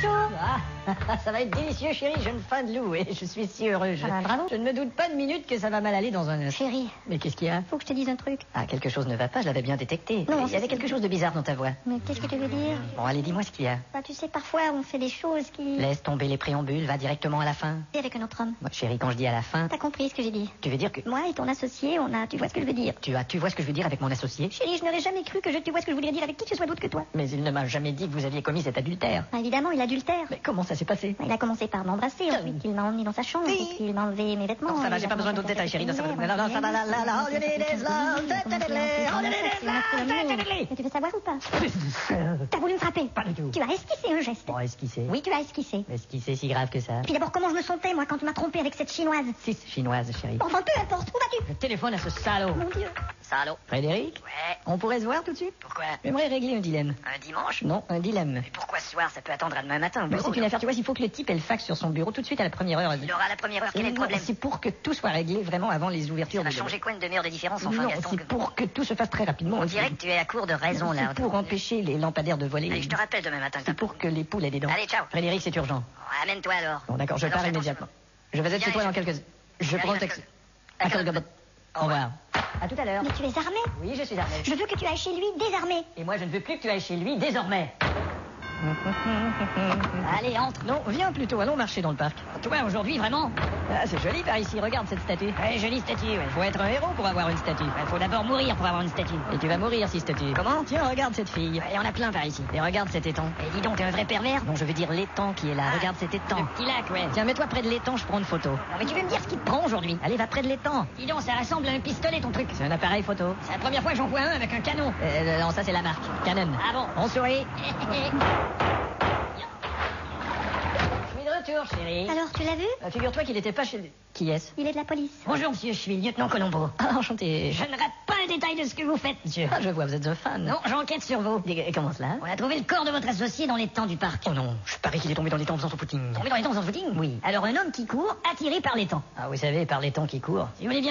chaud. Ça va être délicieux, chérie. Jeune fin de loup et je suis si heureux. Bravo. Je ne me doute pas de minute que ça va mal aller dans un œuf. Chérie, Mais qu'est-ce qu'il y a? faut que je te dise un truc. Ah, quelque chose ne va pas, je l'avais bien détecté. Non, il y avait quelque chose de bizarre dans ta voix. Mais qu'est-ce que tu veux dire? Bon, allez, dis-moi ce qu'il y a. Bah, tu sais, parfois, on fait des choses qui... Laisse tomber les préambules, va directement à la fin. Et avec un autre homme. Moi, chérie, quand je dis à la fin, T'as compris ce que j'ai dit? tu veux dire que... Moi et ton associé, tu vois ce que je veux dire? Tu vois ce que je veux dire avec mon associé? Chérie, je n'aurais jamais cru que tu vois ce que je voudrais dire avec qui que ce soit d'autre que toi. Mais il ne m'a jamais dit que vous aviez commis cet adultère. Bah, évidemment, il adultère. Mais comment ça s'est passé? Il a commencé par m'embrasser, ensuite il m'a emmené dans sa chambre, Oui. ensuite il m'a enlevé mes vêtements. Non, ça va, il j'ai a pas besoin commencé d'autres à détails, chérie. Non, ça va. faire Non, ça va, là, all you need is love. Mais tu veux savoir ou pas? T'as voulu me frapper? Pas du tout. Tu as esquissé un geste. Bon, esquissé. Oui, tu as esquissé. Est-ce qu'il c'est si grave que ça? Puis d'abord, comment je me sentais, moi, quand tu m'as trompé avec cette chinoise? 6 chinoises, chérie. Bon, enfin, peu importe, où vas-tu? Je téléphone à ce salaud. Mon Dieu. Salaud. Frédéric? Ouais. On pourrait se voir tout de suite? Pourquoi? J'aimerais régler un dilemme. Un dimanche? Non, un dilemme. Mais pourquoi ce soir? Ça peut attendre à demain matin. Mais c'est une affaire, tu vois, il faut que le type ait le fax sur son bureau tout de suite à la première heure. Il aura à la première heure. Quel est le Non, problème? c'est pour que tout soit réglé vraiment avant les ouvertures. Ça va de- changer quoi, une demi-heure de différence, enfin, Non, Gaston? c'est pour que tout se fasse très rapidement. On dirait que tu es à court de raison, là. C'est pour empêcher les lampadaires de voler. Allez, je te rappelle demain matin. C'est pour que les poules aient des dents. Allez, ciao. Frédéric, c'est urgent. Oh, amène-toi alors. Bon, d'accord, je Alors, pars fais immédiatement. Je vais être Viens, chez toi je- dans quelques... Je prends le taxi. À Au revoir. À tout à l'heure. Mais tu es armé? Oui, je suis armé. Je veux que tu ailles chez lui désarmé. Et moi, je ne veux plus que tu ailles chez lui désormais. Allez, entre. Non, viens plutôt, allons marcher dans le parc. Toi, aujourd'hui, vraiment? Ah, c'est joli par ici, regarde cette statue. Ouais, jolie statue, ouais. Faut être un héros pour avoir une statue. Il faut d'abord mourir pour avoir une statue. Et tu vas mourir si statue. Comment? Tiens, regarde cette fille. Il y en a plein par ici. Et regarde cet étang. Et dis donc, t'es un vrai pervers? Non, je veux dire l'étang qui est là. Ah, Regarde cet étang. Le petit lac, ouais. Tiens, mets-toi près de l'étang, je prends une photo. Non, mais tu veux me dire ce qui te prend aujourd'hui? Allez, va près de l'étang. Dis donc, ça ressemble à un pistolet, ton truc. C'est un appareil photo. C'est la première fois que j'en vois un avec un canon. Non, ça c'est la marque. Canon. Ah bon? On sourit. Je suis de retour, chérie. Alors, tu l'as vu? Figure-toi qu'il n'était pas chez... Qui est-ce? Il est de la police. Bonjour, monsieur, je suis le lieutenant Colombo. Ah, enchanté. Je ne rate pas un détail de ce que vous faites, monsieur. Ah, je vois, vous êtes un fan. Non, j'enquête sur vous. Et comment cela? On a trouvé le corps de votre associé dans les temps du parc. Oh non, je parie qu'il est tombé dans les temps en faisant son footing. Tombé dans les temps sans footing? Oui. Alors un homme qui court, attiré par les temps. Ah, vous savez, par les temps qui courent. Si vous voulez bien...